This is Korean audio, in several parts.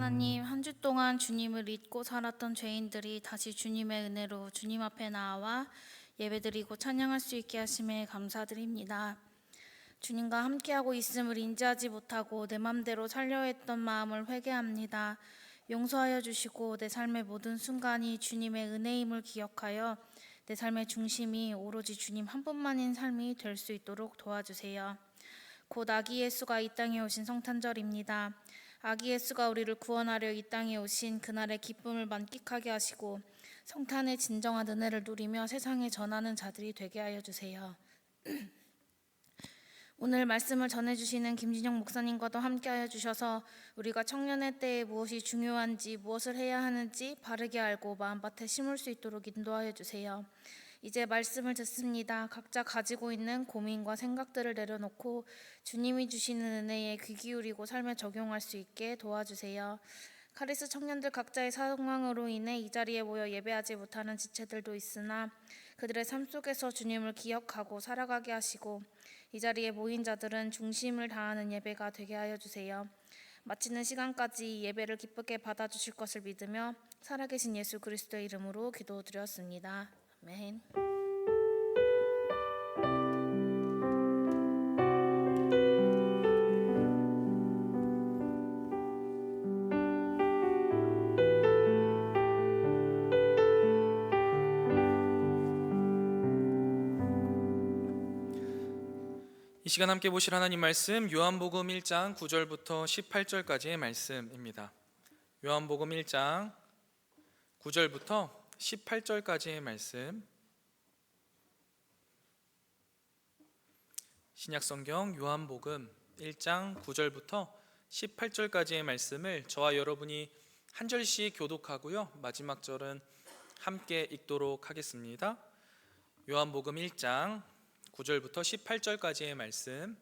하나님, 한 주 동안 주님을 잊고 살았던 죄인들이 다시 주님의 은혜로 주님 앞에 나와 예배드리고 찬양할 수 있게 하심에 감사드립니다. 주님과 함께하고 있음을 인지하지 못하고 내 맘대로 살려 했던 마음을 회개합니다. 용서하여 주시고 내 삶의 모든 순간이 주님의 은혜임을 기억하여 내 삶의 중심이 오로지 주님 한 분만인 삶이 될 수 있도록 도와주세요. 곧 아기 예수가 이 땅에 오신 성탄절입니다. 아기 예수가 우리를 구원하려 이 땅에 오신 그날의 기쁨을 만끽하게 하시고 성탄의 진정한 은혜를 누리며 세상에 전하는 자들이 되게 하여 주세요. 오늘 말씀을 전해주시는 김진영 목사님과도 함께하여 주셔서 우리가 청년의 때에 무엇이 중요한지, 무엇을 해야 하는지 바르게 알고 마음밭에 심을 수 있도록 인도하여 주세요. 이제 말씀을 듣습니다. 각자 가지고 있는 고민과 생각들을 내려놓고 주님이 주시는 은혜에 귀 기울이고 삶에 적용할 수 있게 도와주세요. 카리스 청년들 각자의 상황으로 인해 이 자리에 모여 예배하지 못하는 지체들도 있으나 그들의 삶 속에서 주님을 기억하고 살아가게 하시고 이 자리에 모인 자들은 중심을 다하는 예배가 되게 하여 주세요. 마치는 시간까지 예배를 기쁘게 받아주실 것을 믿으며 살아계신 예수 그리스도의 이름으로 기도드렸습니다. 아멘. 이 시간 함께 보실 하나님 말씀 요한복음 1장 9절부터 18절까지의 말씀입니다. 요한복음 1장 9절부터 18절까지의 말씀, 신약성경 요한복음 1장 9절부터 18절까지의 말씀을 저와 여러분이 한 절씩 교독하고요, 마지막 절은 함께 읽도록 하겠습니다. 요한복음 1장 9절부터 18절까지의 말씀,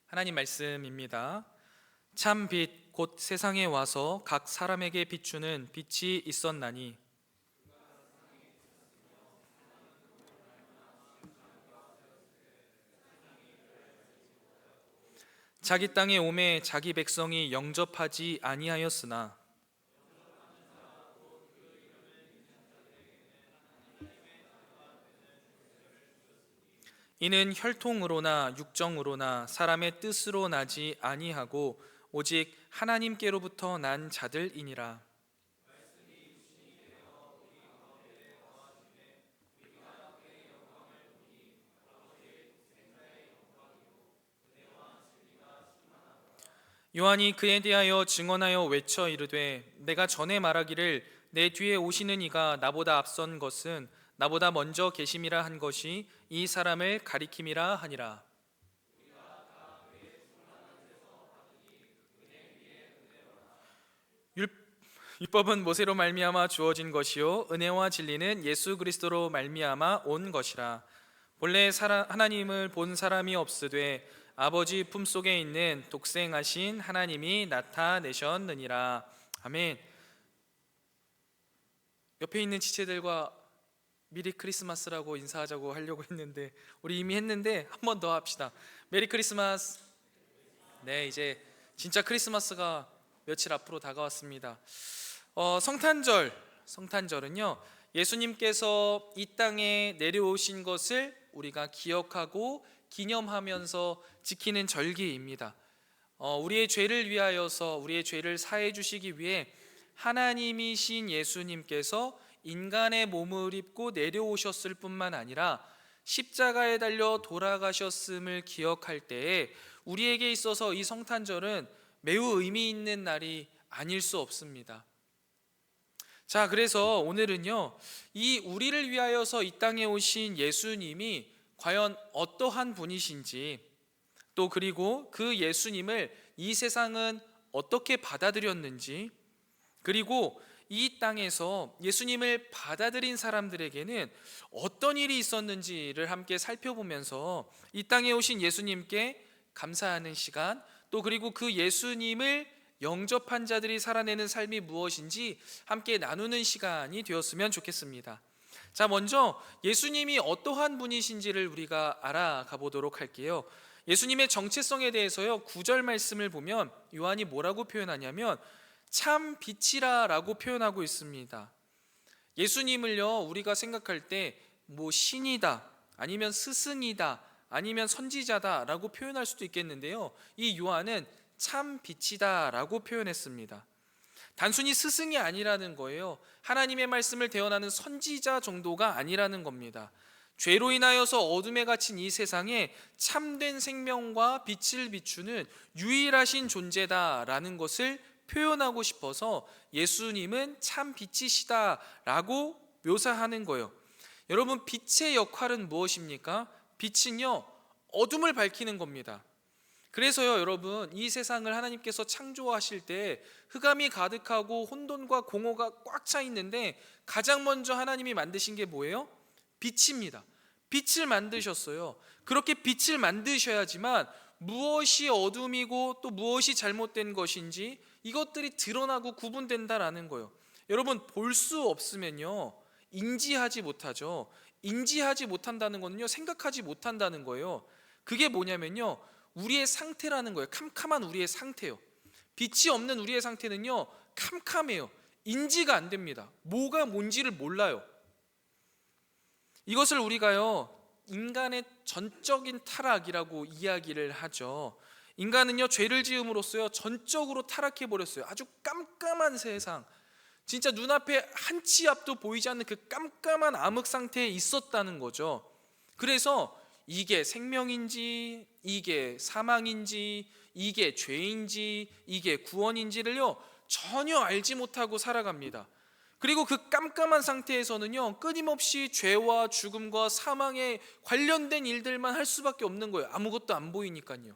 하나님 말씀입니다. 참 빛 곧 세상에 와서 각 사람에게 비추는 빛이 있었나니 자기 땅에 오매 자기 백성이 영접하지 아니하였으나 이는 혈통으로나 육정으로나 사람의 뜻으로 나지 아니하고 오직 하나님께로부터 난 자들이니라. 요한이 그에 대하여 증언하여 외쳐 이르되 내가 전에 말하기를 내 뒤에 오시는 이가 나보다 앞선 것은 나보다 먼저 계심이라 한 것이 이 사람을 가리킴이라 하니라. 율법은 모세로 말미암아 주어진 것이요 은혜와 진리는 예수 그리스도로 말미암아 온 것이라. 본래 하나님을 본 사람이 없으되 아버지 품속에 있는 독생하신 하나님이 나타내셨느니라. 아멘. 옆에 있는 지체들과 미리 크리스마스라고 인사하자고 하려고 했는데 우리 이미 했는데 한 번 더 합시다. 메리 크리스마스. 네, 이제 진짜 크리스마스가 며칠 앞으로 다가왔습니다. 성탄절은요, 예수님께서 이 땅에 내려오신 것을 우리가 기억하고 기념하면서 지키는 절기입니다. 우리의 죄를 위하여서 우리의 죄를 사해 주시기 위해 하나님이신 예수님께서 인간의 몸을 입고 내려오셨을 뿐만 아니라 십자가에 달려 돌아가셨음을 기억할 때에 우리에게 있어서 이 성탄절은 매우 의미 있는 날이 아닐 수 없습니다. 자, 그래서 오늘은요, 이 우리를 위하여서 이 땅에 오신 예수님이 과연 어떠한 분이신지, 또 그리고 그 예수님을 이 세상은 어떻게 받아들였는지, 그리고 이 땅에서 예수님을 받아들인 사람들에게는 어떤 일이 있었는지를 함께 살펴보면서 이 땅에 오신 예수님께 감사하는 시간, 또 그리고 그 예수님을 영접한 자들이 살아내는 삶이 무엇인지 함께 나누는 시간이 되었으면 좋겠습니다. 자, 먼저 예수님이 어떠한 분이신지를 우리가 알아가 보도록 할게요. 예수님의 정체성에 대해서요, 9절 말씀을 보면 요한이 뭐라고 표현하냐면 참 빛이라라고 표현하고 있습니다. 예수님을요, 우리가 생각할 때 뭐 신이다, 아니면 스승이다, 아니면 선지자다라고 표현할 수도 있겠는데요, 이 요한은 참 빛이다라고 표현했습니다. 단순히 스승이 아니라는 거예요. 하나님의 말씀을 대언하는 선지자 정도가 아니라는 겁니다. 죄로 인하여서 어둠에 갇힌 이 세상에 참된 생명과 빛을 비추는 유일하신 존재다라는 것을 표현하고 싶어서 예수님은 참 빛이시다라고 묘사하는 거예요. 여러분, 빛의 역할은 무엇입니까? 빛은요, 어둠을 밝히는 겁니다. 그래서요, 여러분, 이 세상을 하나님께서 창조하실 때 흑암이 가득하고 혼돈과 공허가 꽉 차 있는데 가장 먼저 하나님이 만드신 게 뭐예요? 빛입니다. 빛을 만드셨어요. 그렇게 빛을 만드셔야지만 무엇이 어둠이고 또 무엇이 잘못된 것인지 이것들이 드러나고 구분된다라는 거예요. 여러분, 볼 수 없으면요, 인지하지 못하죠. 인지하지 못한다는 거는요, 생각하지 못한다는 거예요. 그게 뭐냐면요, 우리의 상태라는 거예요. 캄캄한 우리의 상태요. 빛이 없는 우리의 상태는요, 캄캄해요. 인지가 안 됩니다. 뭐가 뭔지를 몰라요. 이것을 우리가요, 인간의 전적인 타락이라고 이야기를 하죠. 인간은요, 죄를 지음으로써요, 전적으로 타락해 버렸어요. 아주 깜깜한 세상, 진짜 눈앞에 한 치 앞도 보이지 않는 그 깜깜한 암흑 상태에 있었다는 거죠. 그래서 이게 생명인지, 이게 사망인지, 이게 죄인지, 이게 구원인지를요, 전혀 알지 못하고 살아갑니다. 그리고 그 깜깜한 상태에서는요, 끊임없이 죄와 죽음과 사망에 관련된 일들만 할 수밖에 없는 거예요. 아무것도 안 보이니까요.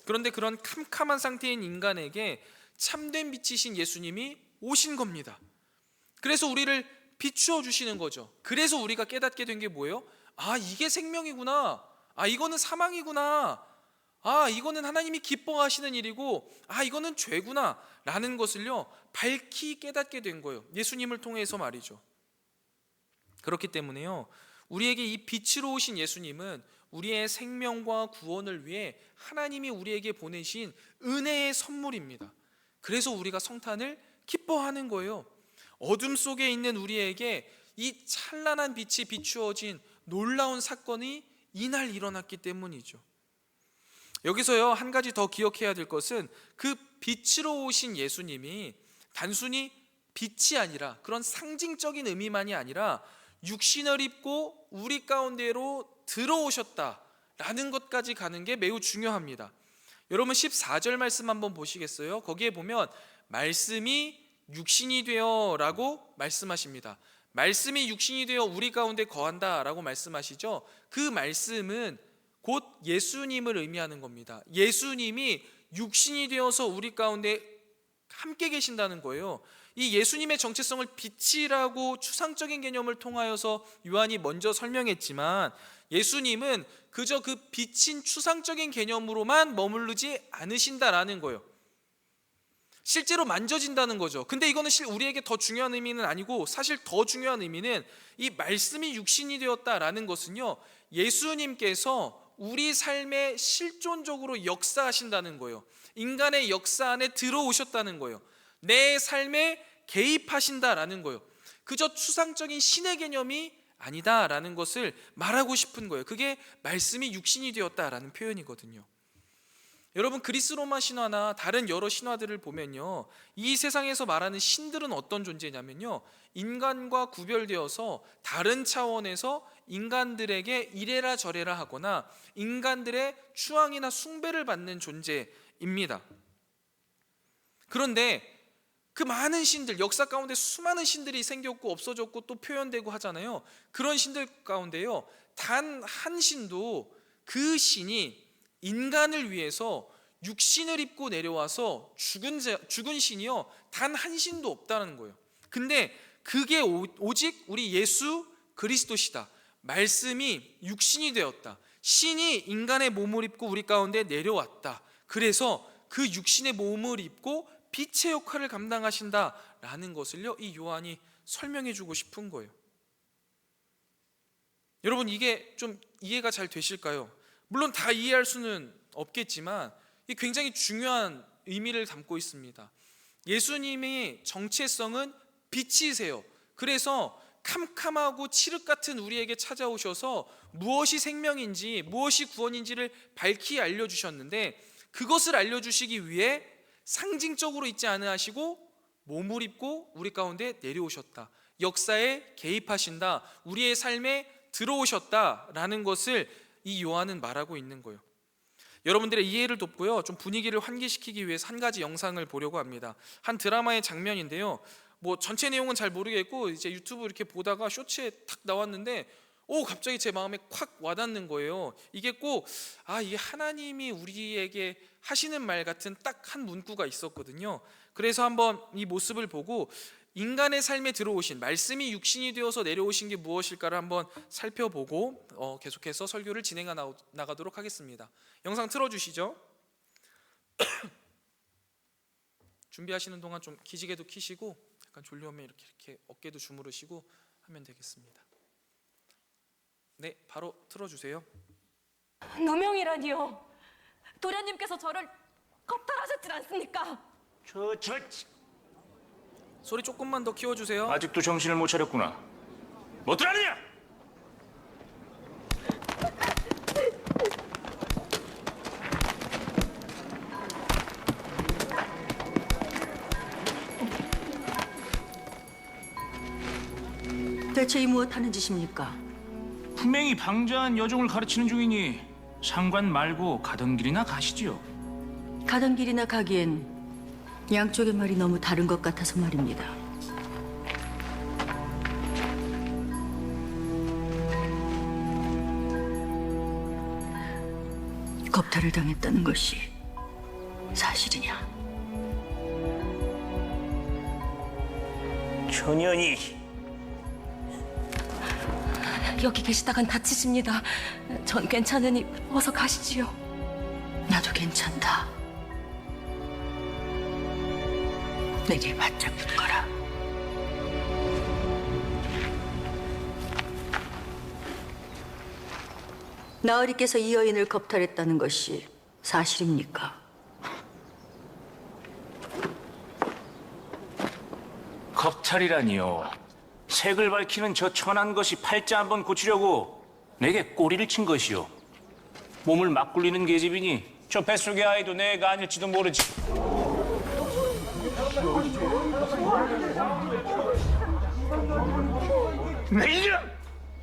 그런데 그런 캄캄한 상태인 인간에게 참된 빛이신 예수님이 오신 겁니다. 그래서 우리를 비추어 주시는 거죠. 그래서 우리가 깨닫게 된 게 뭐예요? 아, 이게 생명이구나. 아, 이거는 사망이구나. 아, 이거는 하나님이 기뻐하시는 일이고, 아, 이거는 죄구나 라는 것을요, 밝히 깨닫게 된 거예요. 예수님을 통해서 말이죠. 그렇기 때문에요, 우리에게 이 빛으로 오신 예수님은 우리의 생명과 구원을 위해 하나님이 우리에게 보내신 은혜의 선물입니다. 그래서 우리가 성탄을 기뻐하는 거예요. 어둠 속에 있는 우리에게 이 찬란한 빛이 비추어진 놀라운 사건이 이날 일어났기 때문이죠. 여기서요, 한 가지 더 기억해야 될 것은 그 빛으로 오신 예수님이 단순히 빛이 아니라, 그런 상징적인 의미만이 아니라 육신을 입고 우리 가운데로 들어오셨다라는 것까지 가는 게 매우 중요합니다. 여러분, 14절 말씀 한번 보시겠어요? 거기에 보면 말씀이 육신이 되어 라고 말씀하십니다. 말씀이 육신이 되어 우리 가운데 거한다 라고 말씀하시죠. 그 말씀은 곧 예수님을 의미하는 겁니다. 예수님이 육신이 되어서 우리 가운데 함께 계신다는 거예요. 이 예수님의 정체성을 빛이라고 추상적인 개념을 통하여서 요한이 먼저 설명했지만, 예수님은 그저 그 빛인 추상적인 개념으로만 머무르지 않으신다라는 거예요. 실제로 만져진다는 거죠. 근데 이거는 우리에게 더 중요한 의미는 아니고, 사실 더 중요한 의미는 이 말씀이 육신이 되었다라는 것은요, 예수님께서 우리 삶에 실존적으로 역사하신다는 거예요. 인간의 역사 안에 들어오셨다는 거예요. 내 삶에 개입하신다라는 거예요. 그저 추상적인 신의 개념이 아니다라는 것을 말하고 싶은 거예요. 그게 말씀이 육신이 되었다라는 표현이거든요. 여러분, 그리스 로마 신화나 다른 여러 신화들을 보면요, 이 세상에서 말하는 신들은 어떤 존재냐면요, 인간과 구별되어서 다른 차원에서 인간들에게 이래라 저래라 하거나 인간들의 추앙이나 숭배를 받는 존재입니다. 그런데 그 많은 신들, 역사 가운데 수많은 신들이 생겼고 없어졌고 또 표현되고 하잖아요. 그런 신들 가운데요, 단 한 신도 그 신이 인간을 위해서 육신을 입고 내려와서 죽은 신이요, 단 한 신도 없다는 거예요. 근데 그게 오직 우리 예수 그리스도시다. 말씀이 육신이 되었다. 신이 인간의 몸을 입고 우리 가운데 내려왔다. 그래서 그 육신의 몸을 입고 빛의 역할을 감당하신다라는 것을요, 이 요한이 설명해 주고 싶은 거예요. 여러분, 이게 좀 이해가 잘 되실까요? 물론 다 이해할 수는 없겠지만 이게 굉장히 중요한 의미를 담고 있습니다. 예수님의 정체성은 빛이세요. 그래서 캄캄하고 칠흑 같은 우리에게 찾아오셔서 무엇이 생명인지 무엇이 구원인지를 밝히 알려주셨는데, 그것을 알려주시기 위해 상징적으로 있지 않으시고 몸을 입고 우리 가운데 내려오셨다, 역사에 개입하신다, 우리의 삶에 들어오셨다라는 것을 이 요한은 말하고 있는 거예요. 여러분들의 이해를 돕고요, 좀 분위기를 환기시키기 위해서 한 가지 영상을 보려고 합니다. 한 드라마의 장면인데요, 뭐 전체 내용은 잘 모르겠고 이제 유튜브 이렇게 보다가 쇼츠에 탁 나왔는데 갑자기 제 마음에 콱 와닿는 거예요. 이게 꼭 이게 하나님이 우리에게 하시는 말 같은 딱 한 문구가 있었거든요. 그래서 한번 이 모습을 보고 인간의 삶에 들어오신 말씀이 육신이 되어서 내려오신 게 무엇일까를 한번 살펴보고 계속해서 설교를 진행해 나가도록 하겠습니다. 영상 틀어주시죠. 준비하시는 동안 좀 기지개도 켜시고 약간 졸려오면 이렇게 어깨도 주무르시고 하면 되겠습니다. 네, 바로 틀어주세요. 누명이라니요. 도련님께서 저를 겁탈하셨질 않습니까? 소리 조금만 더 키워주세요. 아직도 정신을 못 차렸구나. 뭐 들었느냐? 대체 이 무엇하는 짓입니까? 분명히 방자한 여종을 가르치는 중이니 상관 말고 가던 길이나 가시지요. 가던 길이나 가기엔 양쪽의 말이 너무 다른 것 같아서 말입니다. 겁탈을 당했다는 것이 사실이냐? 천연이 여기 계시다간 다치십니다. 전 괜찮으니 어서 가시지요. 나도 괜찮다. 내게 바짝 붙거라. 나으리께서 이 여인을 겁탈했다는 것이 사실입니까? 겁탈이라니요. 색을 밝히는 저 천한 것이 팔자 한번 고치려고 내게 꼬리를 친 것이요. 몸을 막 굴리는 계집이니 저 뱃속의 아이도 내가 아닐지도 모르지. 내 인연!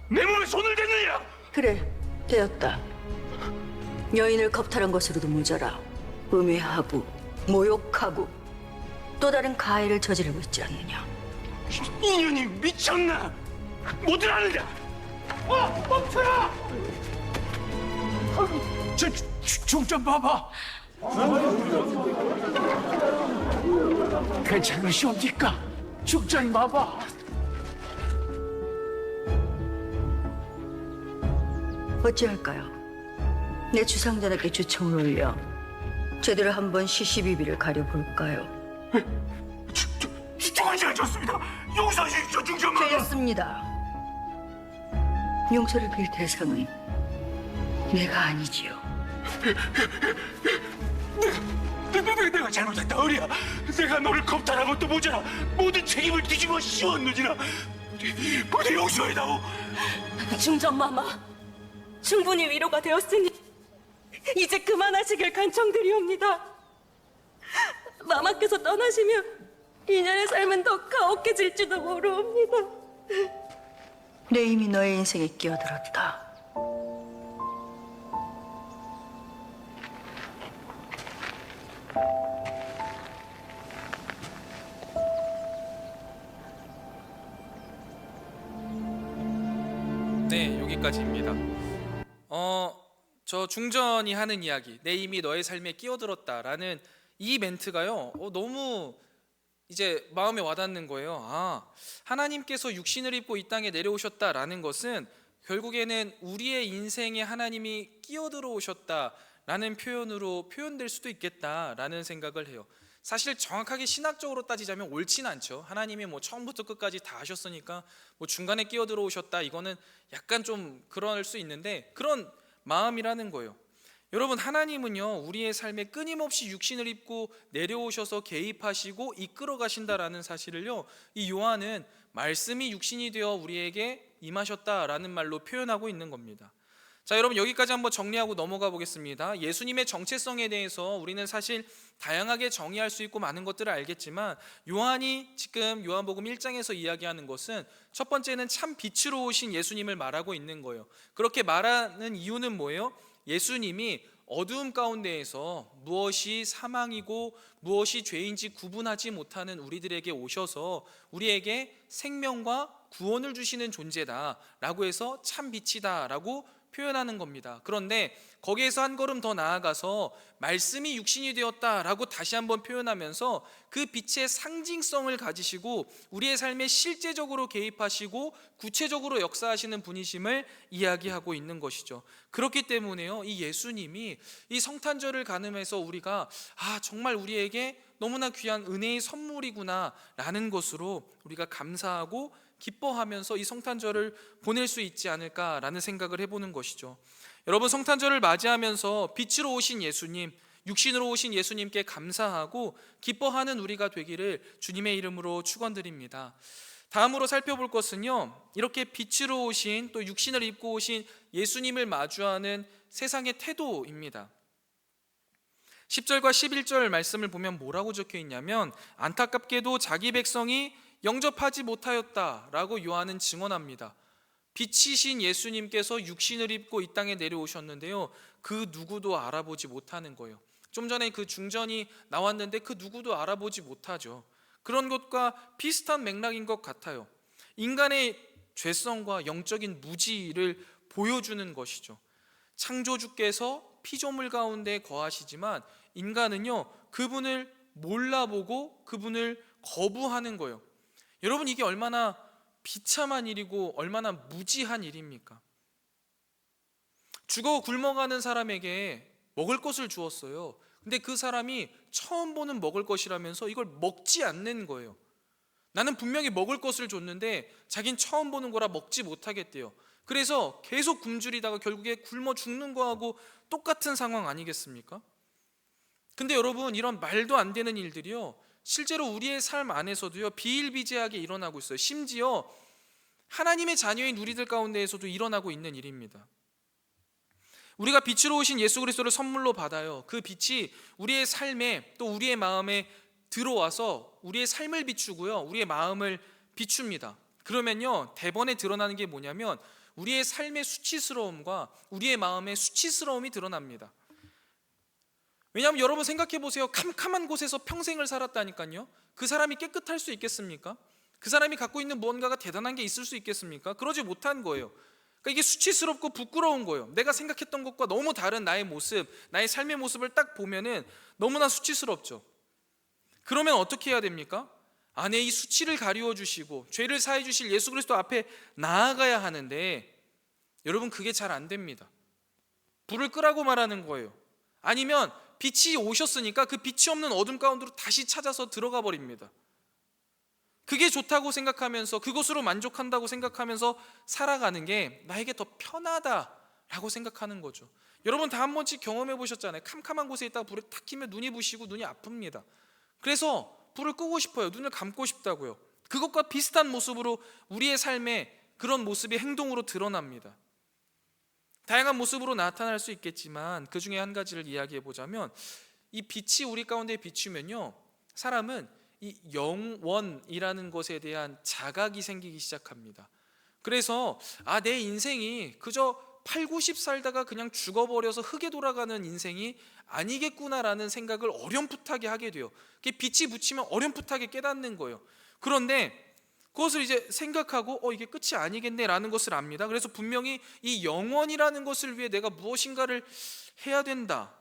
내 몸에 손을 댔느냐! 그래, 되었다. 여인을 겁탈한 것으로도 모자라 음해하고 모욕하고 또 다른 가해를 저지르고 있지 않느냐. 인연이 미쳤나? 뭐들 아느냐? 멈춰라! 좀 봐봐. 괜찮으시옵니까? 죽전 봐봐. 어찌할까요? 내 주상전하께 주청을 올려 제대로 한번 시시비비를 가려볼까요? 주청은 제가 졌습니다. 용서하십시오, 중전마마. 되었습니다. 용서를 빌 대상은 내가 아니지요. 내가 잘못했다, 어리야. 내가 너를 겁탈한 것도 모자라 모든 책임을 뒤집어 씌웠느니라. 부디 용서해다오. 중전마마, 충분히 위로가 되었으니 이제 그만하시길 간청드리옵니다. 마마께서 떠나시면 인연의 삶은 더 가혹해질지도 모르옵니다. 내 이미 너의 인생에 끼어들었다. 네, 여기까지입니다. 저 중전이 하는 이야기, 내 이미 너의 삶에 끼어들었다라는 이 멘트가요, 너무 이제 마음에 와닿는 거예요. 하나님께서 육신을 입고 이 땅에 내려오셨다라는 것은 결국에는 우리의 인생에 하나님이 끼어들어 오셨다라는 표현으로 표현될 수도 있겠다라는 생각을 해요. 사실 정확하게 신학적으로 따지자면 옳진 않죠. 하나님이 뭐 처음부터 끝까지 다 하셨으니까 뭐 중간에 끼어 들어오셨다, 이거는 약간 좀 그럴 수 있는데, 그런 마음이라는 거예요. 여러분, 하나님은요 우리의 삶에 끊임없이 육신을 입고 내려오셔서 개입하시고 이끌어 가신다라는 사실을요, 이 요한은 말씀이 육신이 되어 우리에게 임하셨다라는 말로 표현하고 있는 겁니다. 자, 여러분, 여기까지 한번 정리하고 넘어가 보겠습니다. 예수님의 정체성에 대해서 우리는 사실 다양하게 정의할 수 있고 많은 것들을 알겠지만, 요한이 지금 요한복음 1장에서 이야기하는 것은 첫 번째는 참 빛으로 오신 예수님을 말하고 있는 거예요. 그렇게 말하는 이유는 뭐예요? 예수님이 어두움 가운데에서 무엇이 사망이고 무엇이 죄인지 구분하지 못하는 우리들에게 오셔서 우리에게 생명과 구원을 주시는 존재다라고 해서 참 빛이다라고 표현하는 겁니다. 그런데 거기에서 한 걸음 더 나아가서 말씀이 육신이 되었다라고 다시 한번 표현하면서 그 빛의 상징성을 가지시고 우리의 삶에 실제적으로 개입하시고 구체적으로 역사하시는 분이심을 이야기하고 있는 것이죠. 그렇기 때문에요, 이 예수님이 이 성탄절을 가늠해서 우리가 정말 우리에게 너무나 귀한 은혜의 선물이구나 라는 것으로 우리가 감사하고 기뻐하면서 이 성탄절을 보낼 수 있지 않을까라는 생각을 해보는 것이죠. 여러분, 성탄절을 맞이하면서 빛으로 오신 예수님, 육신으로 오신 예수님께 감사하고 기뻐하는 우리가 되기를 주님의 이름으로 축원드립니다. 다음으로 살펴볼 것은요, 이렇게 빛으로 오신, 또 육신을 입고 오신 예수님을 마주하는 세상의 태도입니다. 10절과 11절 말씀을 보면 뭐라고 적혀 있냐면, 안타깝게도 자기 백성이 영접하지 못하였다라고 요한은 증언합니다. 빛이신 예수님께서 육신을 입고 이 땅에 내려오셨는데요, 그 누구도 알아보지 못하는 거예요. 좀 전에 그 중전이 나왔는데 그 누구도 알아보지 못하죠. 그런 것과 비슷한 맥락인 것 같아요. 인간의 죄성과 영적인 무지를 보여주는 것이죠. 창조주께서 피조물 가운데 거하시지만 인간은요 그분을 몰라보고 그분을 거부하는 거예요. 여러분, 이게 얼마나 비참한 일이고 얼마나 무지한 일입니까? 죽어 굶어가는 사람에게 먹을 것을 주었어요. 근데 그 사람이 처음 보는 먹을 것이라면서 이걸 먹지 않는 거예요. 나는 분명히 먹을 것을 줬는데 자긴 처음 보는 거라 먹지 못하겠대요. 그래서 계속 굶주리다가 결국에 굶어 죽는 거하고 똑같은 상황 아니겠습니까? 근데 여러분, 이런 말도 안 되는 일들이요 실제로 우리의 삶 안에서도요 비일비재하게 일어나고 있어요. 심지어 하나님의 자녀인 우리들 가운데에서도 일어나고 있는 일입니다. 우리가 빛으로 오신 예수 그리스도를 선물로 받아요. 그 빛이 우리의 삶에 또 우리의 마음에 들어와서 우리의 삶을 비추고요 우리의 마음을 비춥니다. 그러면요 대번에 드러나는 게 뭐냐면 우리의 삶의 수치스러움과 우리의 마음의 수치스러움이 드러납니다. 왜냐하면 여러분 생각해 보세요. 캄캄한 곳에서 평생을 살았다니까요. 그 사람이 깨끗할 수 있겠습니까? 그 사람이 갖고 있는 무언가가 대단한 게 있을 수 있겠습니까? 그러지 못한 거예요. 그러니까 이게 수치스럽고 부끄러운 거예요. 내가 생각했던 것과 너무 다른 나의 모습, 나의 삶의 모습을 딱 보면은 너무나 수치스럽죠. 그러면 어떻게 해야 됩니까? 안에 이 수치를 가리워 주시고 죄를 사해 주실 예수 그리스도 앞에 나아가야 하는데 여러분 그게 잘 안 됩니다. 불을 끄라고 말하는 거예요. 아니면 빛이 오셨으니까 그 빛이 없는 어둠 가운데로 다시 찾아서 들어가 버립니다. 그게 좋다고 생각하면서 그것으로 만족한다고 생각하면서 살아가는 게 나에게 더 편하다라고 생각하는 거죠. 여러분 다 한 번씩 경험해 보셨잖아요. 캄캄한 곳에 있다가 불을 탁 켜면 눈이 부시고 눈이 아픕니다. 그래서 불을 끄고 싶어요. 눈을 감고 싶다고요. 그것과 비슷한 모습으로 우리의 삶에 그런 모습이 행동으로 드러납니다. 다양한 모습으로 나타날 수 있겠지만 그 중에 한 가지를 이야기해 보자면 이 빛이 우리 가운데 비추면요 사람은 이 영원이라는 것에 대한 자각이 생기기 시작합니다. 그래서 내 인생이 그저 8, 90 살다가 그냥 죽어버려서 흙에 돌아가는 인생이 아니겠구나라는 생각을 어렴풋하게 하게 돼요. 빛이 붙이면 어렴풋하게 깨닫는 거예요. 그런데 그것을 이제 생각하고 이게 끝이 아니겠네라는 것을 압니다. 그래서 분명히 이 영원이라는 것을 위해 내가 무엇인가를 해야 된다,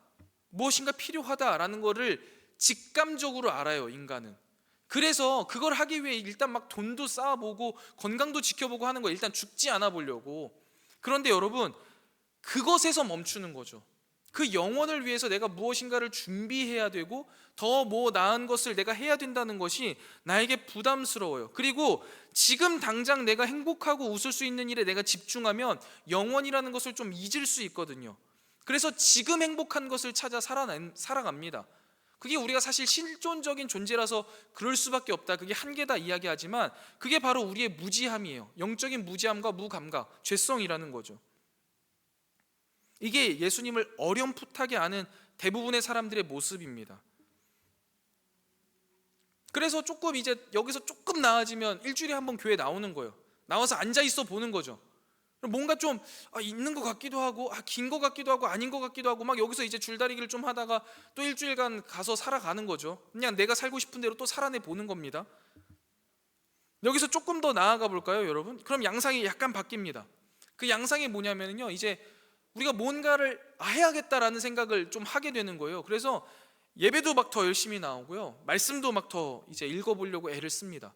무엇인가 필요하다라는 것을 직감적으로 알아요, 인간은. 그래서 그걸 하기 위해 일단 막 돈도 쌓아보고 건강도 지켜보고 하는 거예요. 일단 죽지 않아 보려고. 그런데 여러분 그것에서 멈추는 거죠. 그 영원을 위해서 내가 무엇인가를 준비해야 되고 더 뭐 나은 것을 내가 해야 된다는 것이 나에게 부담스러워요. 그리고 지금 당장 내가 행복하고 웃을 수 있는 일에 내가 집중하면 영원이라는 것을 좀 잊을 수 있거든요. 그래서 지금 행복한 것을 찾아 살아갑니다. 그게 우리가 사실 실존적인 존재라서 그럴 수밖에 없다, 그게 한계다 이야기하지만 그게 바로 우리의 무지함이에요. 영적인 무지함과 무감각, 죄성이라는 거죠. 이게 예수님을 어렴풋하게 아는 대부분의 사람들의 모습입니다. 그래서 조금 이제 여기서 조금 나아지면 일주일에 한 번 교회 나오는 거예요. 나와서 앉아 있어 보는 거죠. 뭔가 좀 있는 것 같기도 하고 긴 것 같기도 하고 아닌 것 같기도 하고 막 여기서 이제 줄다리기를 좀 하다가 또 일주일간 가서 살아가는 거죠. 그냥 내가 살고 싶은 대로 또 살아내 보는 겁니다. 여기서 조금 더 나아가 볼까요, 여러분? 그럼 양상이 약간 바뀝니다. 그 양상이 뭐냐면요, 이제 우리가 뭔가를 해야겠다라는 생각을 좀 하게 되는 거예요. 그래서 예배도 막 더 열심히 나오고요, 말씀도 막 더 이제 읽어보려고 애를 씁니다.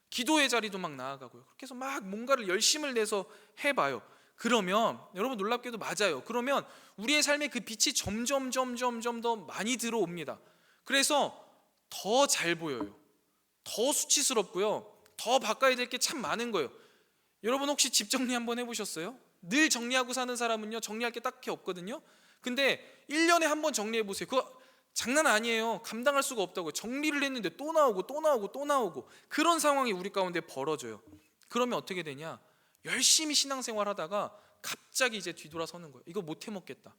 기도의 자리도 막 나아가고요. 그렇게 해서 막 뭔가를 열심을 내서 해봐요. 그러면 여러분 놀랍게도 맞아요. 그러면 우리의 삶에 그 빛이 점점 더 많이 들어옵니다. 그래서 더 잘 보여요. 더 수치스럽고요, 더 바꿔야 될 게 참 많은 거예요. 여러분 혹시 집 정리 한번 해보셨어요? 늘 정리하고 사는 사람은요, 정리할 게 딱히 없거든요. 근데 1년에 한 번 정리해보세요. 그거 장난 아니에요. 감당할 수가 없다고요. 정리를 했는데 또 나오고 그런 상황이 우리 가운데 벌어져요. 그러면 어떻게 되냐, 열심히 신앙생활 하다가 갑자기 이제 뒤돌아서는 거예요. 이거 못 해먹겠다,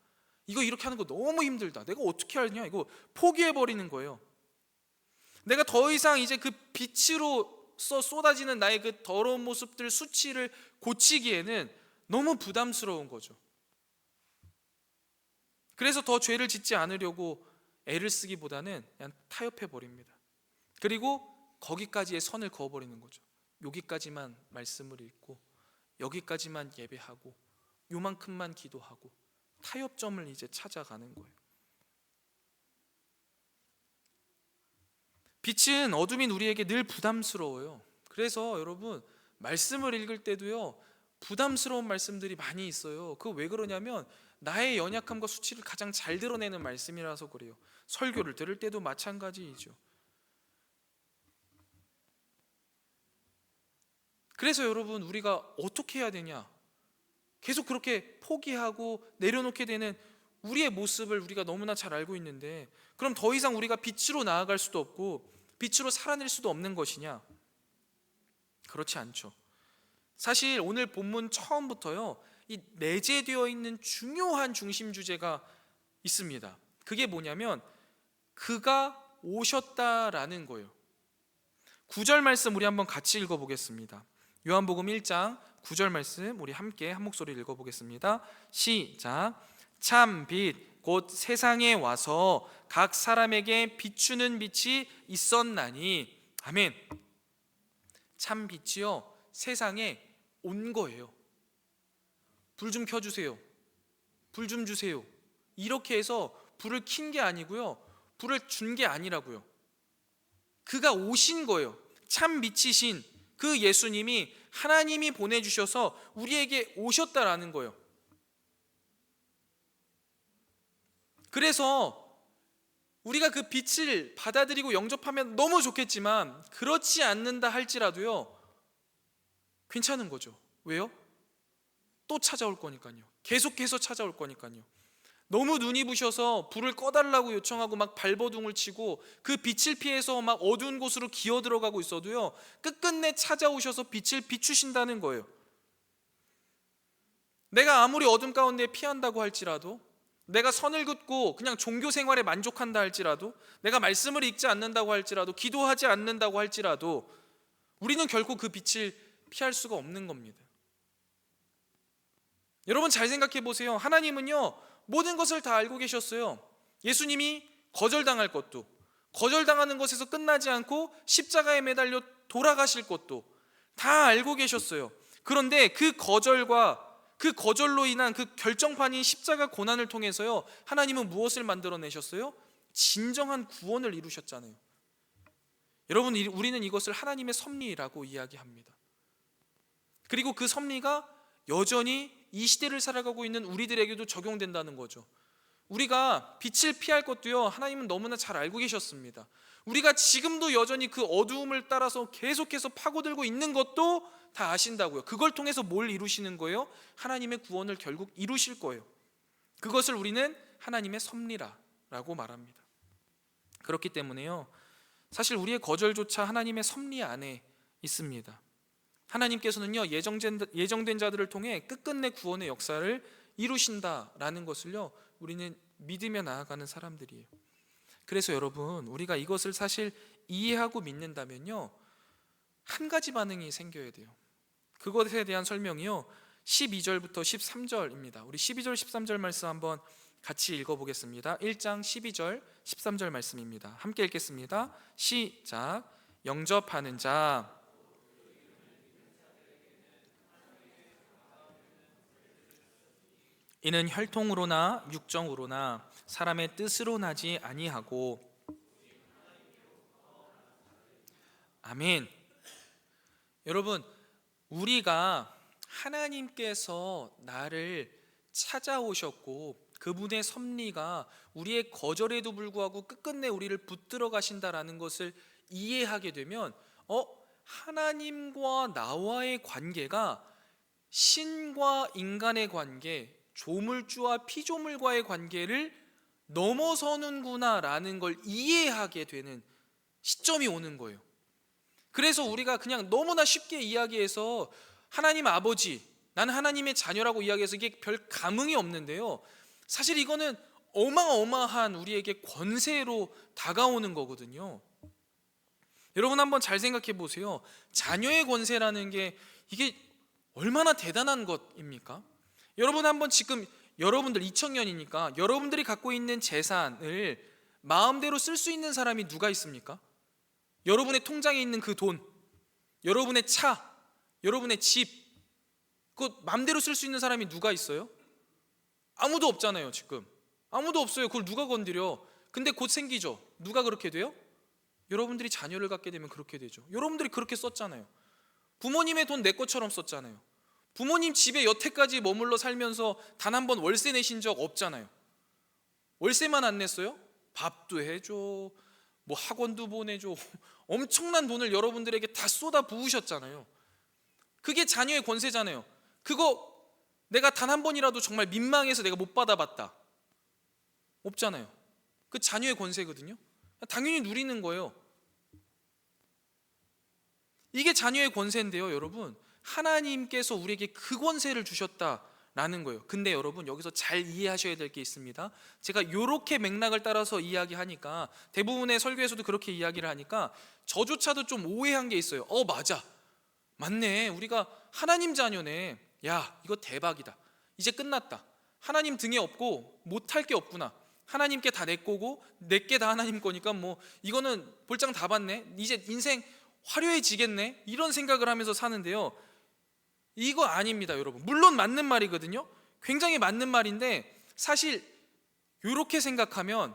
이거 이렇게 하는 거 너무 힘들다, 내가 어떻게 하냐, 이거 포기해버리는 거예요. 내가 더 이상 이제 그 빛으로 쏟아지는 나의 그 더러운 모습들, 수치를 고치기에는 너무 부담스러운 거죠. 그래서 더 죄를 짓지 않으려고 애를 쓰기보다는 그냥 타협해 버립니다. 그리고 거기까지의 선을 그어버리는 거죠. 여기까지만 말씀을 읽고 여기까지만 예배하고 요만큼만 기도하고 타협점을 이제 찾아가는 거예요. 빛은 어둠인 우리에게 늘 부담스러워요. 그래서 여러분 말씀을 읽을 때도요, 부담스러운 말씀들이 많이 있어요. 그거 왜 그러냐면 나의 연약함과 수치를 가장 잘 드러내는 말씀이라서 그래요. 설교를 들을 때도 마찬가지이죠. 그래서 여러분 우리가 어떻게 해야 되냐, 계속 그렇게 포기하고 내려놓게 되는 우리의 모습을 우리가 너무나 잘 알고 있는데, 그럼 더 이상 우리가 빛으로 나아갈 수도 없고 빛으로 살아낼 수도 없는 것이냐? 그렇지 않죠. 사실 오늘 본문 처음부터요, 이 내재되어 있는 중요한 중심 주제가 있습니다. 그게 뭐냐면 그가 오셨다라는 거예요. 9절 말씀 우리 한번 같이 읽어보겠습니다. 요한복음 1장 9절 말씀 우리 함께 한 목소리 읽어보겠습니다. 시작. 참 빛 곧 세상에 와서 각 사람에게 비추는 빛이 있었나니. 아멘. 참 빛이요, 세상에 온 거예요. 불 좀 켜주세요, 불 좀 주세요, 이렇게 해서 불을 킨 게 아니고요, 불을 준 게 아니라고요. 그가 오신 거예요. 참 빛이신 그 예수님이 하나님이 보내주셔서 우리에게 오셨다라는 거예요. 그래서 우리가 그 빛을 받아들이고 영접하면 너무 좋겠지만 그렇지 않는다 할지라도요, 괜찮은 거죠. 왜요? 또 찾아올 거니까요. 계속해서 찾아올 거니까요. 너무 눈이 부셔서 불을 꺼달라고 요청하고 막 발버둥을 치고 그 빛을 피해서 막 어두운 곳으로 기어 들어가고 있어도요, 끝끝내 찾아오셔서 빛을 비추신다는 거예요. 내가 아무리 어둠 가운데 피한다고 할지라도, 내가 선을 긋고 그냥 종교 생활에 만족한다 할지라도, 내가 말씀을 읽지 않는다고 할지라도, 기도하지 않는다고 할지라도 우리는 결코 그 빛을 피할 수가 없는 겁니다. 여러분 잘 생각해 보세요. 하나님은요, 모든 것을 다 알고 계셨어요. 예수님이 거절당할 것도, 거절당하는 것에서 끝나지 않고 십자가에 매달려 돌아가실 것도 다 알고 계셨어요. 그런데 그 거절과 그 거절로 인한 그 결정판인 십자가 고난을 통해서요, 하나님은 무엇을 만들어내셨어요? 진정한 구원을 이루셨잖아요. 여러분, 우리는 이것을 하나님의 섭리라고 이야기합니다. 그리고 그 섭리가 여전히 이 시대를 살아가고 있는 우리들에게도 적용된다는 거죠. 우리가 빛을 피할 것도요, 하나님은 너무나 잘 알고 계셨습니다. 우리가 지금도 여전히 그 어두움을 따라서 계속해서 파고들고 있는 것도 다 아신다고요. 그걸 통해서 뭘 이루시는 거예요? 하나님의 구원을 결국 이루실 거예요. 그것을 우리는 하나님의 섭리라고 말합니다. 그렇기 때문에요, 사실 우리의 거절조차 하나님의 섭리 안에 있습니다. 하나님께서는요, 예정된 자들을 통해 끝끝내 구원의 역사를 이루신다라는 것을요, 우리는 믿으며 나아가는 사람들이에요. 그래서 여러분, 우리가 이것을 사실 이해하고 믿는다면요, 한 가지 반응이 생겨야 돼요. 그것에 대한 설명이요, 12절부터 13절입니다. 우리 12절 13절 말씀 한번 같이 읽어보겠습니다. 1장 12절 13절 말씀입니다. 함께 읽겠습니다. 시작. 영접하는 자, 이는 혈통으로나 육정으로나 사람의 뜻으로 나지 아니하고. 아멘. 여러분, 우리가 하나님께서 나를 찾아오셨고 그분의 섭리가 우리의 거절에도 불구하고 끝끝내 우리를 붙들어 가신다라는 것을 이해하게 되면 하나님과 나와의 관계가 신과 인간의 관계, 조물주와 피조물과의 관계를 넘어서는구나라는 걸 이해하게 되는 시점이 오는 거예요. 그래서 우리가 그냥 너무나 쉽게 이야기해서 하나님 아버지, 나는 하나님의 자녀라고 이야기해서 이게 별 감흥이 없는데요, 사실 이거는 어마어마한 우리에게 권세로 다가오는 거거든요. 여러분 한번 잘 생각해 보세요. 자녀의 권세라는 게 이게 얼마나 대단한 것입니까? 여러분 한번 지금 여러분들 2000년이니까 여러분들이 갖고 있는 재산을 마음대로 쓸 수 있는 사람이 누가 있습니까? 여러분의 통장에 있는 그 돈, 여러분의 차, 여러분의 집, 그거 마음대로 쓸 수 있는 사람이 누가 있어요? 아무도 없잖아요. 지금 아무도 없어요. 그걸 누가 건드려? 근데 곧 생기죠. 누가 그렇게 돼요? 여러분들이 자녀를 갖게 되면 그렇게 되죠. 여러분들이 그렇게 썼잖아요. 부모님의 돈 내 것처럼 썼잖아요. 부모님 집에 여태까지 머물러 살면서 단 한 번 월세 내신 적 없잖아요. 월세만 안 냈어요? 밥도 해줘, 뭐 학원도 보내줘, 엄청난 돈을 여러분들에게 다 쏟아 부으셨잖아요. 그게 자녀의 권세잖아요. 그거 내가 단 한 번이라도 정말 민망해서 내가 못 받아봤다, 없잖아요. 그 자녀의 권세거든요. 당연히 누리는 거예요. 이게 자녀의 권세인데요, 여러분, 하나님께서 우리에게 그 권세를 주셨다라는 거예요. 근데 여러분, 여기서 잘 이해하셔야 될 게 있습니다. 제가 이렇게 맥락을 따라서 이야기하니까, 대부분의 설교에서도 그렇게 이야기를 하니까 저조차도 좀 오해한 게 있어요. 맞아, 맞네, 우리가 하나님 자녀네, 야 이거 대박이다, 이제 끝났다, 하나님 등에 업고 못할 게 없구나, 하나님께 다 내 거고 내게 다 하나님 거니까 뭐 이거는 볼장 다 봤네, 이제 인생 화려해지겠네, 이런 생각을 하면서 사는데요, 이거 아닙니다. 여러분, 물론 맞는 말이거든요. 굉장히 맞는 말인데, 사실 이렇게 생각하면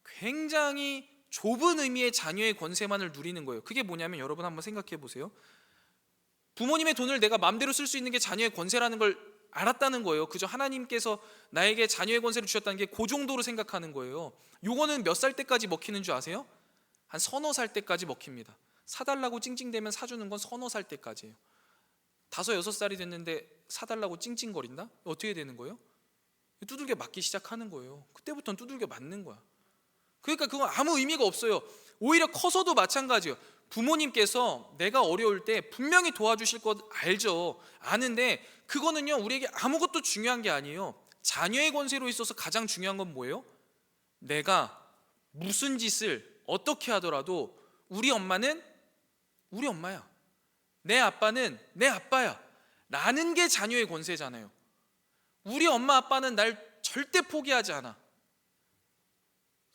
굉장히 좁은 의미의 자녀의 권세만을 누리는 거예요. 그게 뭐냐면, 여러분 한번 생각해 보세요. 부모님의 돈을 내가 마음대로 쓸 수 있는 게 자녀의 권세라는 걸 알았다는 거예요. 그저 하나님께서 나에게 자녀의 권세를 주셨다는 게 그 정도로 생각하는 거예요. 요거는 몇 살 때까지 먹히는 줄 아세요? 한 서너 살 때까지 먹힙니다. 사달라고 찡찡대면 사주는 건 서너 살 때까지예요. 5, 6살이 됐는데 사달라고 찡찡거린다? 어떻게 되는 거예요? 두들겨 맞기 시작하는 거예요. 그때부터는 두들겨 맞는 거야. 그러니까 그건 아무 의미가 없어요. 오히려 커서도 마찬가지예요. 부모님께서 내가 어려울 때 분명히 도와주실 것 알죠. 아는데 그거는요, 우리에게 아무것도 중요한 게 아니에요. 자녀의 권세로 있어서 가장 중요한 건 뭐예요? 내가 무슨 짓을 어떻게 하더라도 우리 엄마는 우리 엄마야, 내 아빠는 내 아빠야 라는 게 자녀의 권세잖아요. 우리 엄마 아빠는 날 절대 포기하지 않아,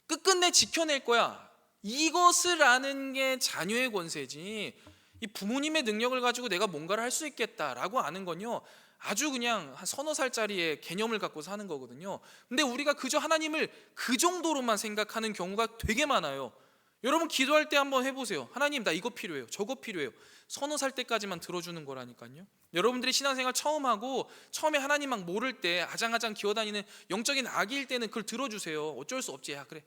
끝끝내 지켜낼 거야, 이것을 아는 게 자녀의 권세지, 이 부모님의 능력을 가지고 내가 뭔가를 할 수 있겠다라고 아는 건요, 아주 그냥 한 서너 살짜리의 개념을 갖고 사는 거거든요. 근데 우리가 그저 하나님을 그 정도로만 생각하는 경우가 되게 많아요. 여러분 기도할 때 한번 해보세요. 하나님 나 이거 필요해요, 저거 필요해요. 서너 살 때까지만 들어주는 거라니까요. 여러분들이 신앙생활 처음 하고 처음에 하나님 막 모를 때 아장아장 기어다니는 영적인 아기일 때는 그걸 들어주세요. 어쩔 수 없지. 야 그래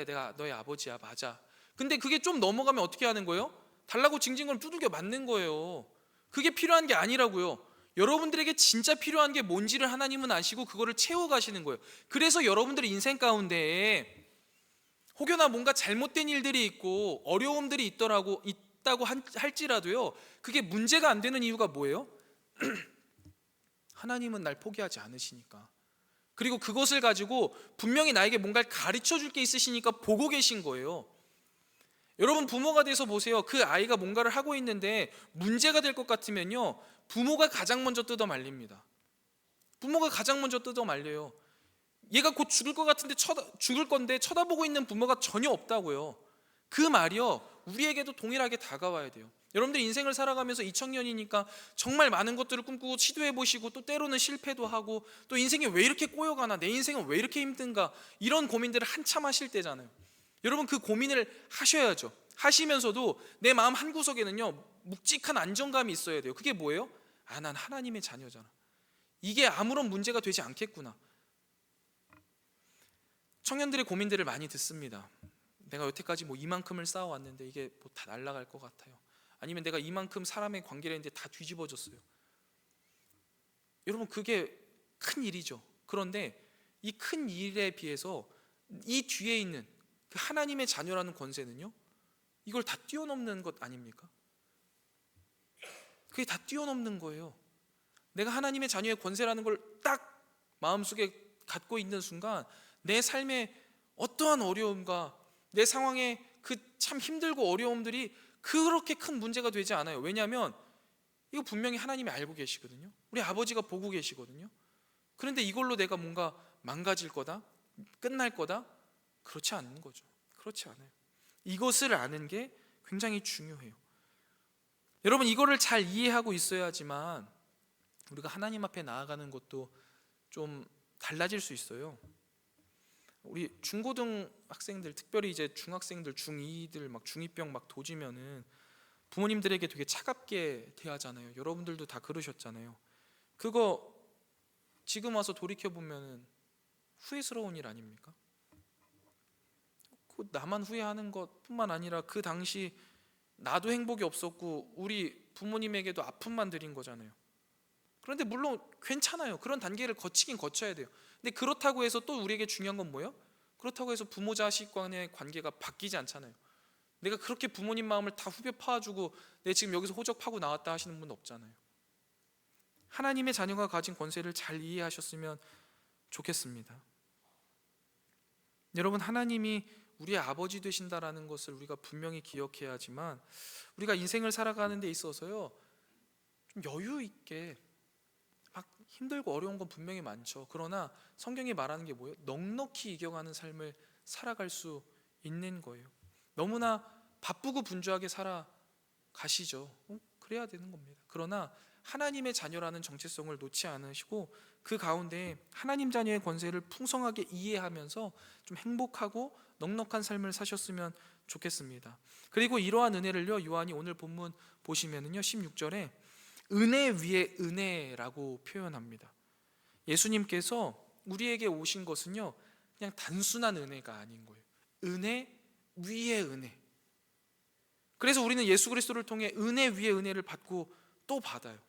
내가 너의 아버지야. 맞아. 근데 그게 좀 넘어가면 어떻게 하는 거예요? 달라고 징징을 두들겨 맞는 거예요. 그게 필요한 게 아니라고요. 여러분들에게 진짜 필요한 게 뭔지를 하나님은 아시고 그거를 채워가시는 거예요. 그래서 여러분들의 인생 가운데에 혹여나 뭔가 잘못된 일들이 있고 어려움들이 있다고 할지라도요, 그게 문제가 안 되는 이유가 뭐예요? 하나님은 날 포기하지 않으시니까. 그리고 그것을 가지고 분명히 나에게 뭔가를 가르쳐 줄 게 있으시니까 보고 계신 거예요. 여러분 부모가 돼서 보세요. 그 아이가 뭔가를 하고 있는데 문제가 될 것 같으면요, 부모가 가장 먼저 뜯어 말립니다. 부모가 가장 먼저 뜯어 말려요. 얘가 곧 죽을 것 같은데 죽을 건데 쳐다보고 있는 부모가 전혀 없다고요. 그 말이요, 우리에게도 동일하게 다가와야 돼요. 여러분들 인생을 살아가면서 2000년이니까 정말 많은 것들을 꿈꾸고 시도해 보시고 또 때로는 실패도 하고 또 인생이 왜 이렇게 꼬여가나, 내 인생은 왜 이렇게 힘든가, 이런 고민들을 한참 하실 때잖아요. 여러분 그 고민을 하셔야죠. 하시면서도 내 마음 한구석에는요, 묵직한 안정감이 있어야 돼요. 그게 뭐예요? 아, 난 하나님의 자녀잖아. 이게 아무런 문제가 되지 않겠구나. 청년들의 고민들을 많이 듣습니다. 내가 여태까지 뭐 이만큼을 쌓아왔는데 이게 뭐 다 날아갈 것 같아요. 아니면 내가 이만큼 사람의 관계를 했는데 다 뒤집어졌어요. 여러분 그게 큰 일이죠. 그런데 이 큰 일에 비해서 이 뒤에 있는 그 하나님의 자녀라는 권세는요, 이걸 다 뛰어넘는 것 아닙니까? 그게 다 뛰어넘는 거예요. 내가 하나님의 자녀의 권세라는 걸 딱 마음속에 갖고 있는 순간 내 삶의 어떠한 어려움과 내 상황의 그 참 힘들고 어려움들이 그렇게 큰 문제가 되지 않아요. 왜냐하면 이거 분명히 하나님이 알고 계시거든요. 우리 아버지가 보고 계시거든요. 그런데 이걸로 내가 뭔가 망가질 거다, 끝날 거다, 그렇지 않는 거죠. 그렇지 않아요. 이것을 아는 게 굉장히 중요해요. 여러분 이거를 잘 이해하고 있어야지만 우리가 하나님 앞에 나아가는 것도 좀 달라질 수 있어요. 우리 중고등 학생들, 특별히 이제 중학생들, 중2들 막 중2병 막 도지면은 부모님들에게 되게 차갑게 대하잖아요. 여러분들도 다 그러셨잖아요. 그거 지금 와서 돌이켜 보면은 후회스러운 일 아닙니까? 나만 후회하는 것뿐만 아니라 그 당시 나도 행복이 없었고 우리 부모님에게도 아픔만 드린 거잖아요. 그런데 물론 괜찮아요. 그런 단계를 거치긴 거쳐야 돼요. 근데 그렇다고 해서 또 우리에게 중요한 건 뭐예요? 그렇다고 해서 부모 자식 간의 관계가 바뀌지 않잖아요. 내가 그렇게 부모님 마음을 다 후벼 파주고 내 지금 여기서 호적 파고 나왔다 하시는 분 없잖아요. 하나님의 자녀가 가진 권세를 잘 이해하셨으면 좋겠습니다. 여러분 하나님이 우리의 아버지 되신다라는 것을 우리가 분명히 기억해야 하지만 우리가 인생을 살아가는 데 있어서요, 좀 여유 있게, 막 힘들고 어려운 건 분명히 많죠. 그러나 성경이 말하는 게 뭐예요? 넉넉히 이겨가는 삶을 살아갈 수 있는 거예요. 너무나 바쁘고 분주하게 살아가시죠. 그래야 되는 겁니다. 그러나 하나님의 자녀라는 정체성을 놓지 않으시고 그 가운데 하나님 자녀의 권세를 풍성하게 이해하면서 좀 행복하고 넉넉한 삶을 사셨으면 좋겠습니다. 그리고 이러한 은혜를요, 요한이 오늘 본문 보시면은요 16절에 은혜 위에 은혜라고 표현합니다. 예수님께서 우리에게 오신 것은요 그냥 단순한 은혜가 아닌 거예요. 은혜 위에 은혜. 그래서 우리는 예수 그리스도를 통해 은혜 위에 은혜를 받고 또 받아요.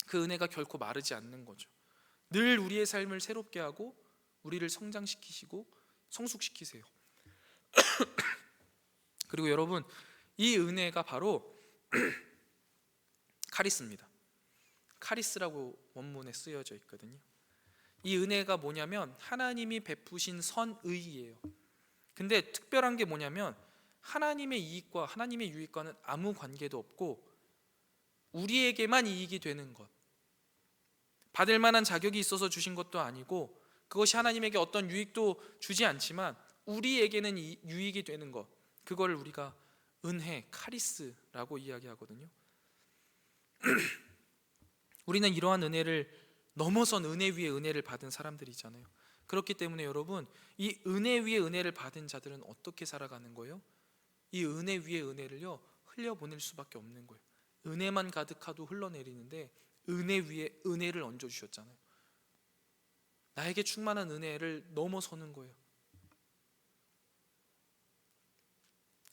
그 은혜가 결코 마르지 않는 거죠. 늘 우리의 삶을 새롭게 하고 우리를 성장시키시고 성숙시키세요. 그리고 여러분 이 은혜가 바로 카리스입니다. 카리스라고 원문에 쓰여져 있거든요. 이 은혜가 뭐냐면 하나님이 베푸신 선의예요. 근데 특별한 게 뭐냐면 하나님의 이익과 하나님의 유익과는 아무 관계도 없고 우리에게만 이익이 되는 것, 받을 만한 자격이 있어서 주신 것도 아니고 그것이 하나님에게 어떤 유익도 주지 않지만 우리에게는 유익이 되는 것, 그걸 우리가 은혜, 카리스라고 이야기하거든요. 우리는 이러한 은혜를 넘어선 은혜 위에 은혜를 받은 사람들이잖아요. 그렇기 때문에 여러분, 이 은혜 위에 은혜를 받은 자들은 어떻게 살아가는 거예요? 이 은혜 위에 은혜를요 흘려보낼 수밖에 없는 거예요. 은혜만 가득하도 흘러내리는데 은혜 위에 은혜를 얹어주셨잖아요. 나에게 충만한 은혜를 넘어서는 거예요.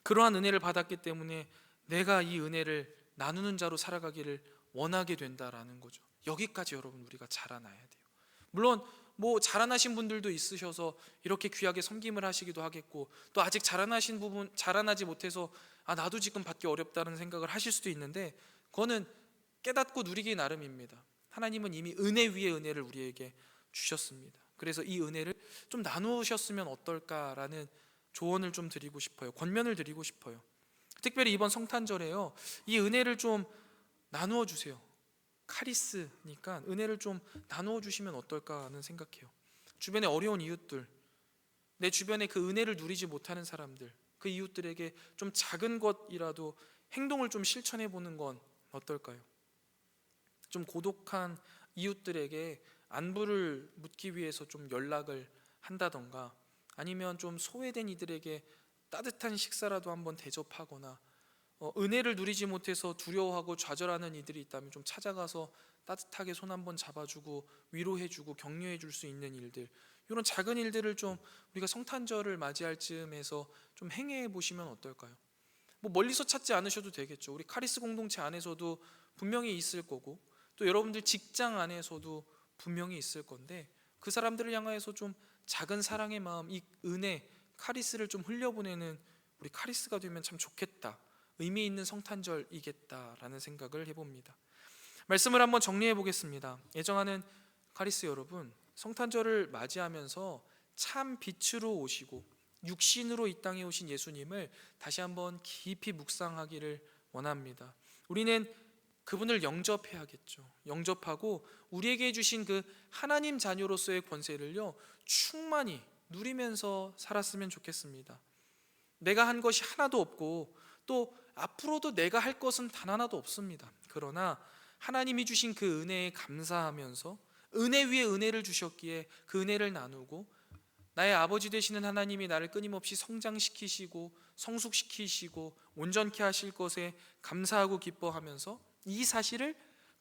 그러한 은혜를 받았기 때문에 내가 이 은혜를 나누는 자로 살아가기를 원하게 된다라는 거죠. 여기까지 여러분 우리가 자라나야 돼요. 물론 뭐 자라나신 분들도 있으셔서 이렇게 귀하게 섬김을 하시기도 하겠고, 또 아직 자라나신 부분, 자라나지 못해서 나도 지금 받기 어렵다는 생각을 하실 수도 있는데, 그거는 깨닫고 누리기 나름입니다. 하나님은 이미 은혜 위에 은혜를 우리에게 주셨습니다. 그래서 이 은혜를 좀 나누셨으면 어떨까라는 조언을 좀 드리고 싶어요. 권면을 드리고 싶어요. 특별히 이번 성탄절에요, 이 은혜를 좀 나누어 주세요. 카리스니까 은혜를 좀 나누어 주시면 어떨까 하는 생각해요. 주변에 어려운 이웃들, 내 주변에 그 은혜를 누리지 못하는 사람들, 그 이웃들에게 좀 작은 것이라도 행동을 좀 실천해 보는 건 어떨까요? 좀 고독한 이웃들에게 안부를 묻기 위해서 좀 연락을 한다던가, 아니면 좀 소외된 이들에게 따뜻한 식사라도 한번 대접하거나, 은혜를 누리지 못해서 두려워하고 좌절하는 이들이 있다면 좀 찾아가서 따뜻하게 손 한번 잡아주고 위로해주고 격려해줄 수 있는 일들, 이런 작은 일들을 좀 우리가 성탄절을 맞이할 즈음에서 좀 행해 보시면 어떨까요? 뭐 멀리서 찾지 않으셔도 되겠죠. 우리 카리스 공동체 안에서도 분명히 있을 거고, 또 여러분들 직장 안에서도 분명히 있을 건데, 그 사람들을 향하여서 좀 작은 사랑의 마음, 이 은혜, 카리스를 좀 흘려보내는 우리 카리스가 되면 참 좋겠다, 의미 있는 성탄절이겠다라는 생각을 해봅니다. 말씀을 한번 정리해 보겠습니다. 애정하는 카리스 여러분, 성탄절을 맞이하면서 참 빛으로 오시고 육신으로 이 땅에 오신 예수님을 다시 한번 깊이 묵상하기를 원합니다. 우리는 그분을 영접해야겠죠. 영접하고 우리에게 주신 그 하나님 자녀로서의 권세를요 충만히 누리면서 살았으면 좋겠습니다. 내가 한 것이 하나도 없고, 또 앞으로도 내가 할 것은 단 하나도 없습니다. 그러나 하나님이 주신 그 은혜에 감사하면서 은혜 위에 은혜를 주셨기에 그 은혜를 나누고, 나의 아버지 되시는 하나님이 나를 끊임없이 성장시키시고 성숙시키시고 온전케 하실 것에 감사하고 기뻐하면서 이 사실을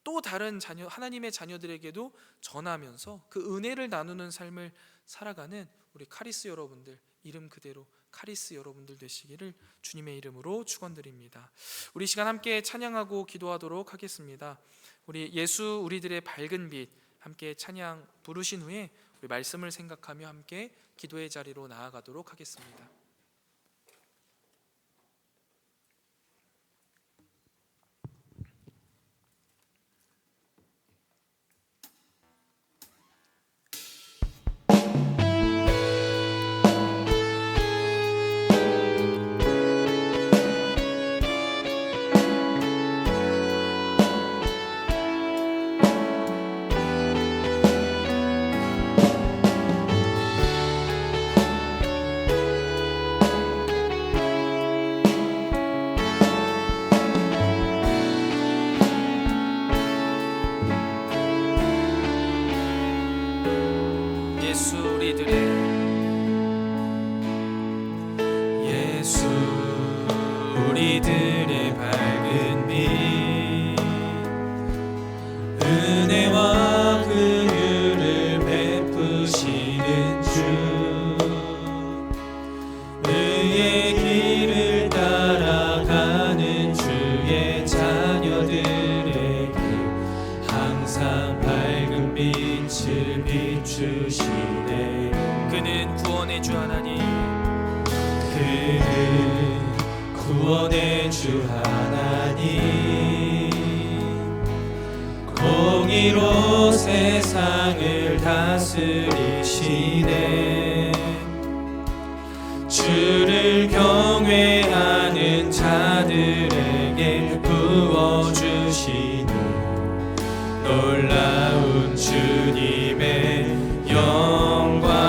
또 다른 자녀, 하나님의 자녀들에게도 전하면서 그 은혜를 나누는 삶을 살아가는 우리 카리스 여러분들, 이름 그대로 카리스 여러분들 되시기를 주님의 이름으로 축원드립니다. 우리 시간 함께 찬양하고 기도하도록 하겠습니다. 우리 예수 우리들의 밝은 빛 함께 찬양 부르신 후에 우리 말씀을 생각하며 함께 기도의 자리로 나아가도록 하겠습니다. 우리들의 밝은 빛, 은혜와 긍휼을 베푸시는 주, 의의 길을 따라가는 주의 자녀들에게 항상 밝은 빛을 비추시네. 그는 구원의 주 하나님, 그는 구원의 주 하나님, 공의로 세상을 다스리시네. 주를 경외하는 자들에게 부어주시는 놀라운 주님의 영광,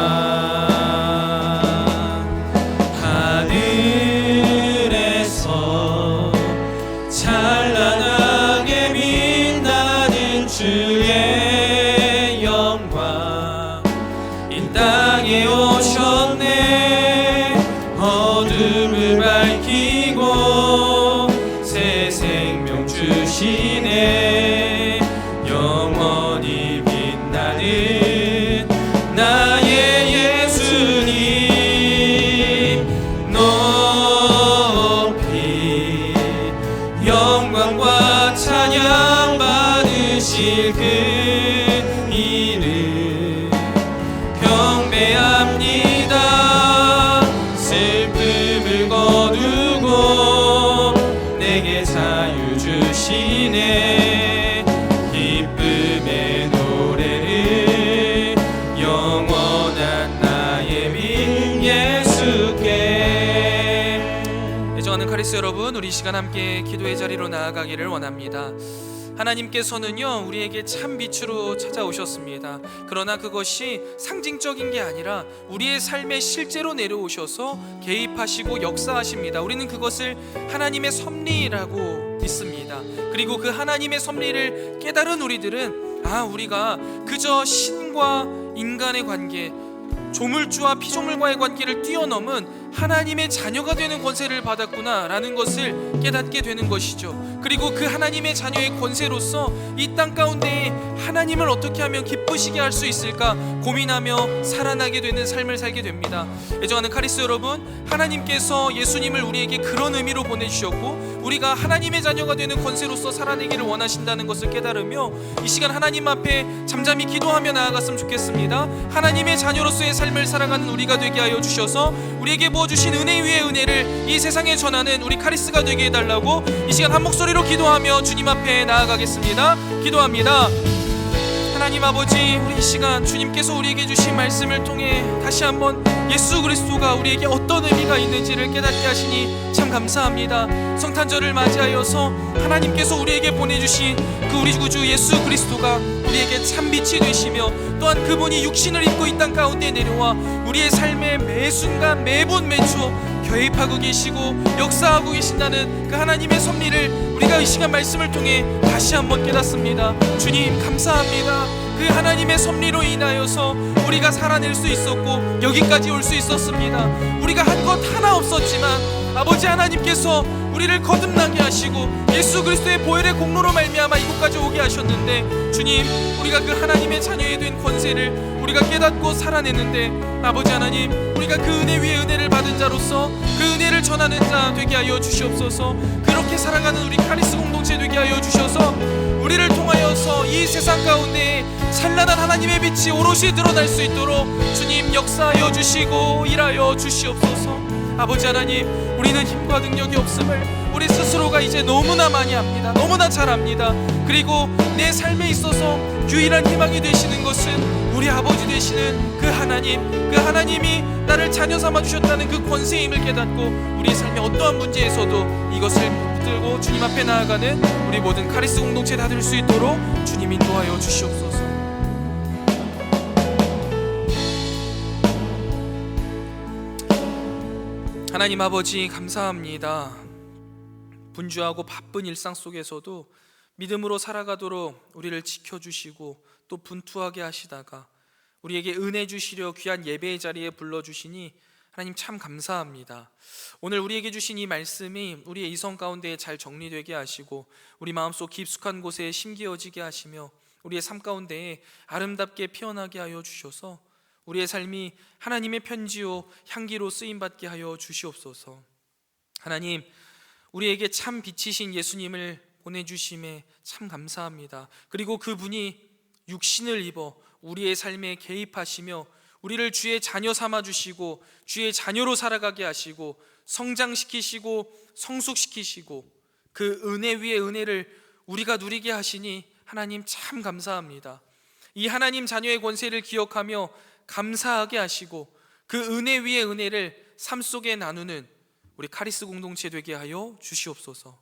찬란하게 빛나는 주의 영광, 이 땅 카리스 여러분, 우리 이 시간 함께 기도의 자리로 나아가기를 원합니다. 하나님께서는요, 우리에게 참 빛으로 찾아오셨습니다. 그러나 그것이 상징적인 게 아니라 우리의 삶에 실제로 내려오셔서 개입하시고 역사하십니다. 우리는 그것을 하나님의 섭리라고 믿습니다. 그리고 그 하나님의 섭리를 깨달은 우리들은 우리가 그저 신과 인간의 관계, 조물주와 피조물과의 관계를 뛰어넘은 하나님의 자녀가 되는 권세를 받았구나라는 것을 깨닫게 되는 것이죠. 그리고 그 하나님의 자녀의 권세로서 이 땅 가운데 하나님을 어떻게 하면 기쁘시게 할 수 있을까 고민하며 살아나게 되는 삶을 살게 됩니다. 애정하는 카리스 여러분, 하나님께서 예수님을 우리에게 그런 의미로 보내주셨고 우리가 하나님의 자녀가 되는 권세로서 살아내기를 원하신다는 것을 깨달으며 이 시간 하나님 앞에 잠잠히 기도하며 나아갔으면 좋겠습니다. 하나님의 자녀로서의 삶을 살아가는 우리가 되게 하여 주셔서 우리에게 부어주신 은혜 위에 은혜를 이 세상에 전하는 우리 카리스가 되게 해달라고 이 시간 한 목소리로 기도하며 주님 앞에 나아가겠습니다. 기도합니다. 하나님 아버지, 우리 이 시간 주님께서 우리에게 주신 말씀을 통해 다시 한번 예수 그리스도가 우리에게 어떤 의미가 있는지를 깨닫게 하시니 참 감사합니다. 성탄절을 맞이하여서 하나님께서 우리에게 보내주신 그 우리 구주 예수 그리스도가 우리에게 참 빛이 되시며 또한 그분이 육신을 입고 이 땅 가운데 내려와 우리의 삶의 매 순간 매분 매초 개입하고 계시고 역사하고 계신다는 그 하나님의 섭리를 우리가 이 시간 말씀을 통해 다시 한번 깨닫습니다. 주님 감사합니다. 그 하나님의 섭리로 인하여서 우리가 살아낼 수 있었고 여기까지 올 수 있었습니다. 우리가 한 것 하나 없었지만 아버지 하나님께서 우리를 거듭나게 하시고 예수 그리스도의 보혈의 공로로 말미암아 이곳까지 오게 하셨는데 주님, 우리가 그 하나님의 자녀에 된 권세를 우리가 깨닫고 살아내는데 아버지 하나님, 우리가 그 은혜 위에 은혜를 받은 자로서 그 은혜를 전하는 자 되게 하여 주시옵소서. 그렇게 살아가는 우리 카리스 공동체 되게 하여 주셔서 우리를 통하여서 이 세상 가운데 찬란한 하나님의 빛이 오롯이 드러날 수 있도록 주님 역사하여 주시고 일하여 주시옵소서. 아버지 하나님, 우리는 힘과 능력이 없음을 우리 스스로가 이제 너무나 많이 압니다. 너무나 잘 압니다. 그리고 내 삶에 있어서 유일한 희망이 되시는 것은 우리 아버지 되시는 그 하나님, 그 하나님이 나를 자녀 삼아 주셨다는 그 권세임을 깨닫고 우리의 삶의 어떠한 문제에서도 이것을 붙들고 주님 앞에 나아가는 우리 모든 카리스 공동체 다 될 수 있도록 주님 인도하여 주시옵소서. 하나님 아버지 감사합니다. 분주하고 바쁜 일상 속에서도 믿음으로 살아가도록 우리를 지켜주시고 또 분투하게 하시다가 우리에게 은혜 주시려 귀한 예배의 자리에 불러주시니 하나님 참 감사합니다. 오늘 우리에게 주신 이 말씀이 우리의 이성 가운데 잘 정리되게 하시고 우리 마음속 깊숙한 곳에 심기어지게 하시며 우리의 삶 가운데에 아름답게 피어나게 하여 주셔서 우리의 삶이 하나님의 편지요 향기로 쓰임받게 하여 주시옵소서. 하나님, 우리에게 참 빛이신 예수님을 보내주심에 참 감사합니다. 그리고 그분이 육신을 입어 우리의 삶에 개입하시며 우리를 주의 자녀 삼아주시고 주의 자녀로 살아가게 하시고 성장시키시고 성숙시키시고 그 은혜 위에 은혜를 우리가 누리게 하시니 하나님 참 감사합니다. 이 하나님 자녀의 권세를 기억하며 감사하게 하시고 그 은혜 위에 은혜를 삶 속에 나누는 우리 카리스 공동체 되게 하여 주시옵소서.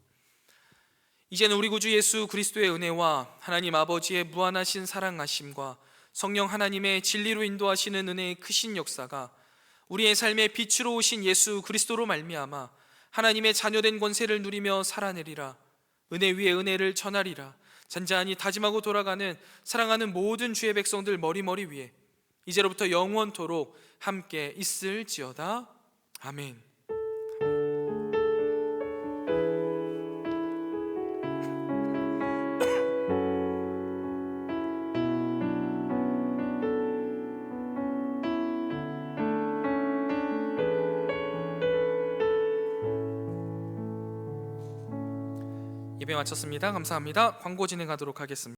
이제는 우리 구주 예수 그리스도의 은혜와 하나님 아버지의 무한하신 사랑하심과 성령 하나님의 진리로 인도하시는 은혜의 크신 역사가 우리의 삶의 빛으로 오신 예수 그리스도로 말미암아 하나님의 자녀된 권세를 누리며 살아내리라. 은혜 위에 은혜를 전하리라. 잔잔히 다짐하고 돌아가는 사랑하는 모든 주의 백성들 머리머리 위에 이제로부터 영원토록 함께 있을지어다. 아멘. 예배 마쳤습니다. 감사합니다. 광고 진행하도록 하겠습니다.